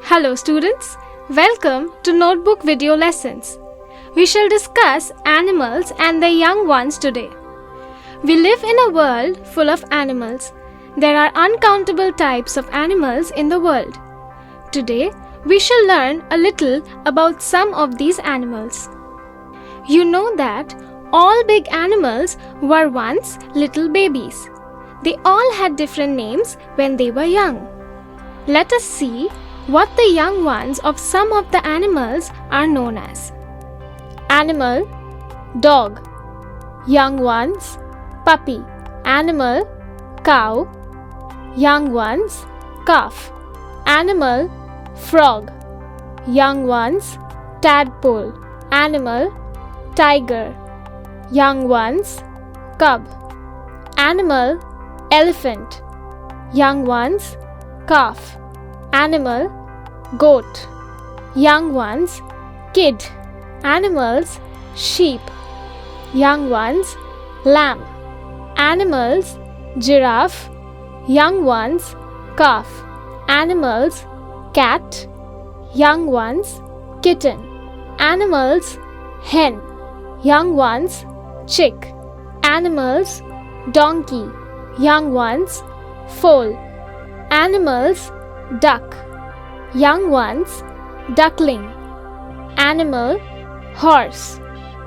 Hello students, welcome to Notebook Video Lessons. We shall discuss animals and their young ones today. We live in a world full of animals. There are uncountable types of animals in the world. Today, we shall learn a little about some of these animals. You know that all big animals were once little babies. They all had different names when they were young. Let us see what the young ones of some of the animals are known as. Animal, dog. Young ones, puppy. Animal, cow. Young ones, calf. Animal, frog. Young ones, tadpole. Animal, tiger. Young ones, cub. Animal, elephant. Young ones, calf. Animal, goat. Young ones, kid. Animals, sheep. Young ones, lamb. Animals, giraffe. Young ones, calf. Animals, cat. Young ones, kitten. Animals, hen. Young ones, chick. Animals, donkey. Young ones, foal. Animals, duck. Young ones, duckling. Animal, horse.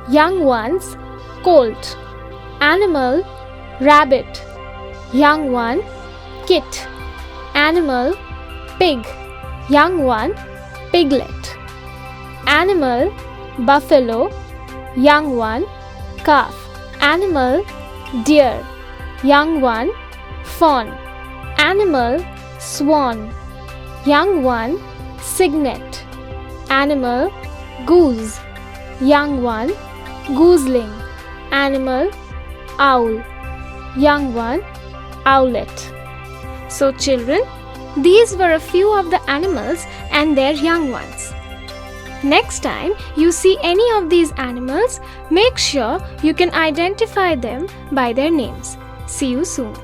Young ones, colt. Animal, rabbit. Young one, kit. Animal, pig. Young one, piglet. Animal, buffalo. Young one, calf. Animal, deer. Young one, fawn. Animal, swan. Young one, cygnet. Animal, goose. Young one, gooseling. Animal, owl. Young one, owlet. So children, these were a few of the animals and their young ones. Next time you see any of these animals, make sure you can identify them by their names. See you soon.